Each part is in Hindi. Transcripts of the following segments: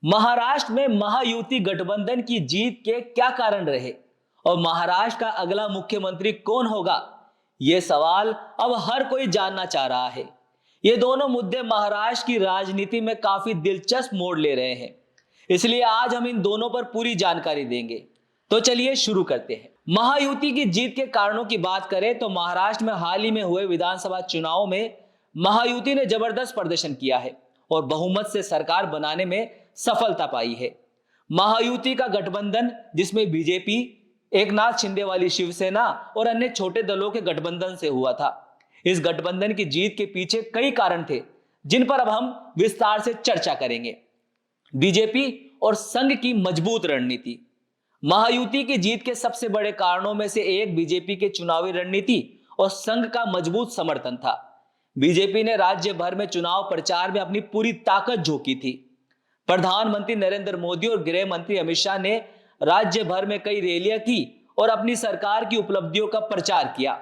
महाराष्ट्र में महायुति गठबंधन की जीत के क्या कारण रहे और महाराष्ट्र का अगला मुख्यमंत्री कौन होगा, यह सवाल अब हर कोई जानना चाह रहा है। ये दोनों मुद्दे महाराष्ट्र की राजनीति में काफी दिलचस्प मोड़ ले रहे हैं, इसलिए आज हम इन दोनों पर पूरी जानकारी देंगे। तो चलिए शुरू करते हैं। महायुति की जीत के कारणों की बात करें तो महाराष्ट्र में हाल ही में हुए विधानसभा चुनाव में महायुति ने जबरदस्त प्रदर्शन किया है और बहुमत से सरकार बनाने में सफलता पाई है। महायुति का गठबंधन, जिसमें बीजेपी, एकनाथ शिंदे वाली शिवसेना और अन्य छोटे दलों के गठबंधन से हुआ था। इस गठबंधन की जीत के पीछे कई कारण थे, जिन पर अब हम विस्तार से चर्चा करेंगे। बीजेपी और संघ की मजबूत रणनीति। महायुति की जीत के सबसे बड़े कारणों में से एक बीजेपी के चुनावी रणनीति और संघ का मजबूत समर्थन था। बीजेपी ने राज्य भर में चुनाव प्रचार में अपनी पूरी ताकत झोंकी थी। प्रधानमंत्री नरेंद्र मोदी और गृह मंत्री अमित शाह ने राज्य भर में कई रैलियां की और अपनी सरकार की उपलब्धियों का प्रचार किया।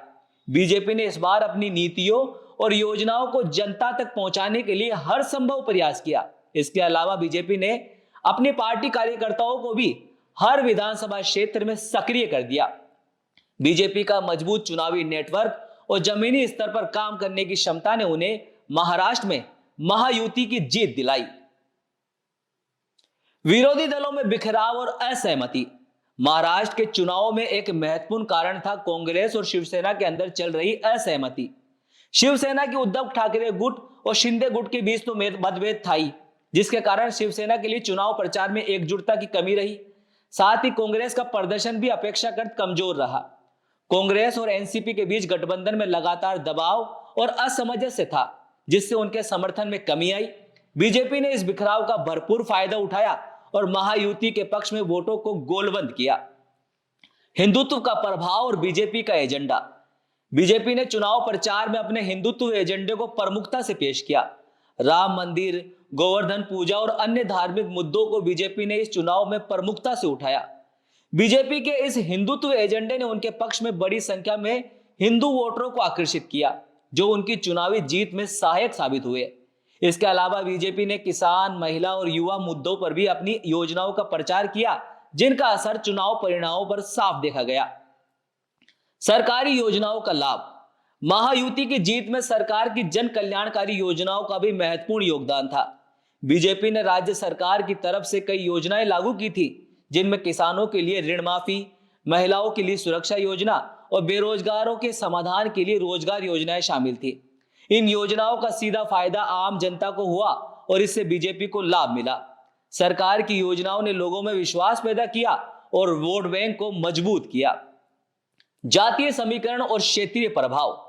बीजेपी ने इस बार अपनी नीतियों और योजनाओं को जनता तक पहुंचाने के लिए हर संभव प्रयास किया। इसके अलावा बीजेपी ने अपनी पार्टी कार्यकर्ताओं को भी हर विधानसभा क्षेत्र में सक्रिय कर दिया। बीजेपी का मजबूत चुनावी नेटवर्क और जमीनी स्तर पर काम करने की क्षमता ने उन्हें महाराष्ट्र में महायुति की जीत दिलाई। विरोधी दलों में बिखराव और असहमति। महाराष्ट्र के चुनाव में एक महत्वपूर्ण कारण था कांग्रेस और शिवसेना के अंदर चल रही असहमति। शिवसेना की उद्धव ठाकरे गुट और शिंदे गुट के बीच तो मतभेद था ही, जिसके कारण शिवसेना के लिए चुनाव प्रचार में एकजुटता की कमी रही। साथ ही कांग्रेस का प्रदर्शन भी अपेक्षाकृत कमजोर रहा। कांग्रेस और एनसीपी के बीच गठबंधन में लगातार दबाव और असमंजस्य था, जिससे उनके समर्थन में कमी आई। बीजेपी ने इस बिखराव का भरपूर फायदा उठाया और महायुति के पक्ष में वोटों को गोलबंद किया। हिंदुत्व का प्रभाव और बीजेपी का एजेंडा। बीजेपी ने चुनाव प्रचार में अपने हिंदुत्व एजेंडे को प्रमुखता से पेश किया। राम मंदिर, गोवर्धन पूजा और अन्य धार्मिक मुद्दों को बीजेपी ने इस चुनाव में प्रमुखता से उठाया। बीजेपी के इस हिंदुत्व एजेंडे ने उनके पक्ष में बड़ी संख्या में हिंदू वोटरों को आकर्षित किया, जो उनकी चुनावी जीत में सहायक साबित हुए। इसके अलावा बीजेपी ने किसान, महिला और युवा मुद्दों पर भी अपनी योजनाओं का प्रचार किया, जिनका असर चुनाव परिणामों पर साफ देखा गया। सरकारी योजनाओं का लाभ। महायुति की जीत में सरकार की जन कल्याणकारी योजनाओं का भी महत्वपूर्ण योगदान था। बीजेपी ने राज्य सरकार की तरफ से कई योजनाएं लागू की थी, जिनमें किसानों के लिए ऋण माफी, महिलाओं के लिए सुरक्षा योजना और बेरोजगारों के समाधान के लिए रोजगार योजनाएं शामिल थी। इन योजनाओं का सीधा फायदा आम जनता को हुआ और इससे बीजेपी को लाभ मिला। सरकार की योजनाओं ने लोगों में विश्वास पैदा किया और वोट बैंक को मजबूत किया। जातीय समीकरण और क्षेत्रीय प्रभाव।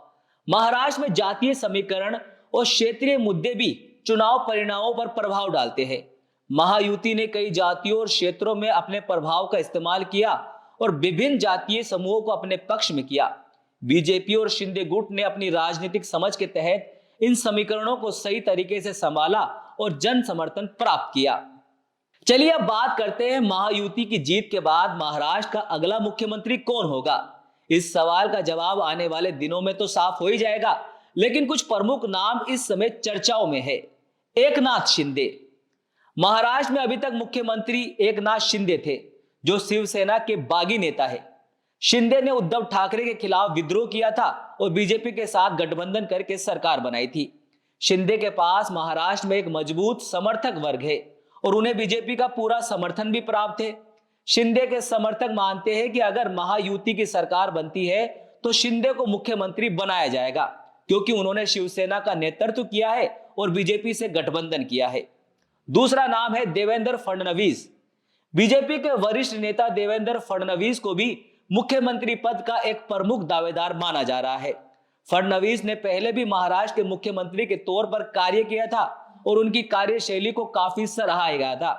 महाराष्ट्र में जातीय समीकरण और क्षेत्रीय मुद्दे भी चुनाव परिणामों पर प्रभाव डालते हैं। महायुति ने कई जातियों और क्षेत्रों में अपने प्रभाव का इस्तेमाल किया और विभिन्न जातीय समूहों को अपने पक्ष में किया। बीजेपी और शिंदे गुट ने अपनी राजनीतिक समझ के तहत इन समीकरणों को सही तरीके से संभाला और जन समर्थन प्राप्त किया। चलिए अब बात करते हैं महायुति की जीत के बाद महाराष्ट्र का अगला मुख्यमंत्री कौन होगा। इस सवाल का जवाब आने वाले दिनों में तो साफ हो ही जाएगा, लेकिन कुछ प्रमुख नाम इस समय चर्चाओं में है। एकनाथ शिंदे। महाराष्ट्र में अभी तक मुख्यमंत्री एकनाथ शिंदे थे, जो शिवसेना के बागी नेता है। शिंदे ने उद्धव ठाकरे के खिलाफ विद्रोह किया था और बीजेपी के साथ गठबंधन करके सरकार बनाई थी। शिंदे के पास महाराष्ट्र में एक मजबूत समर्थक वर्ग है और उन्हें बीजेपी का पूरा समर्थन भी प्राप्त है। शिंदे के समर्थक मानते हैं कि अगर महायुति की सरकार बनती है तो शिंदे को मुख्यमंत्री बनाया जाएगा, क्योंकि उन्होंने शिवसेना का नेतृत्व किया है और बीजेपी से गठबंधन किया है। दूसरा नाम है देवेंद्र फडणवीस। बीजेपी के वरिष्ठ नेता देवेंद्र फडणवीस को भी मुख्यमंत्री पद का एक प्रमुख दावेदार माना जा रहा है। फडणवीस ने पहले भी महाराष्ट्र के मुख्यमंत्री के तौर पर कार्य किया था और उनकी कार्यशैली को काफी सराहा गया था।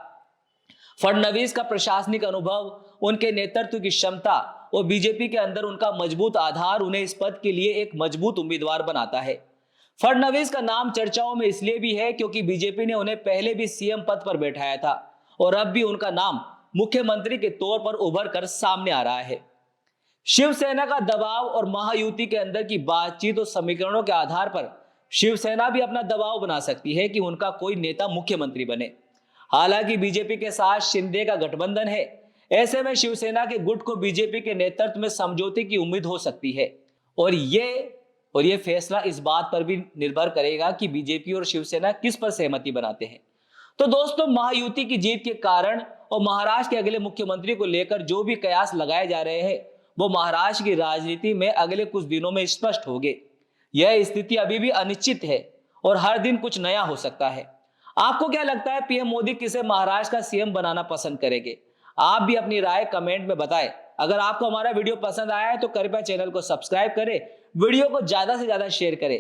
फडणवीस का प्रशासनिक अनुभव, उनके नेतृत्व की क्षमता और बीजेपी के अंदर उनका मजबूत आधार उन्हें इस पद के लिए एक मजबूत उम्मीदवार बनाता है। फडणवीस का नाम चर्चाओं में इसलिए भी है क्योंकि बीजेपी ने उन्हें पहले भी सीएम पद पर बैठाया था और अब भी उनका नाम मुख्यमंत्री के तौर पर उभर कर सामने आ रहा है। शिवसेना का दबाव और महायुति के अंदर की बातचीत और समीकरणों के आधार पर शिवसेना भी अपना दबाव बना सकती है कि उनका कोई नेता मुख्यमंत्री बने। हालांकि बीजेपी के साथ शिंदे का गठबंधन है, ऐसे में शिवसेना के गुट को बीजेपी के नेतृत्व में समझौते की उम्मीद हो सकती है। और ये फैसला इस बात पर भी निर्भर करेगा कि बीजेपी और शिवसेना किस पर सहमति बनाते हैं। तो दोस्तों, महायुति की जीत के कारण और महाराष्ट्र के अगले मुख्यमंत्री को लेकर जो भी कयास लगाए जा रहे हैं, वो महाराष्ट्र की राजनीति में अगले कुछ दिनों में स्पष्ट होंगे। यह स्थिति अभी भी अनिश्चित है और हर दिन कुछ नया हो सकता है। आपको क्या लगता है, पीएम मोदी किसे महाराष्ट्र का सीएम बनाना पसंद करेंगे? आप भी अपनी राय कमेंट में बताएं। अगर आपको हमारा वीडियो पसंद आया है तो कृपया चैनल को सब्सक्राइब करें, वीडियो को ज्यादा से ज्यादा शेयर करें।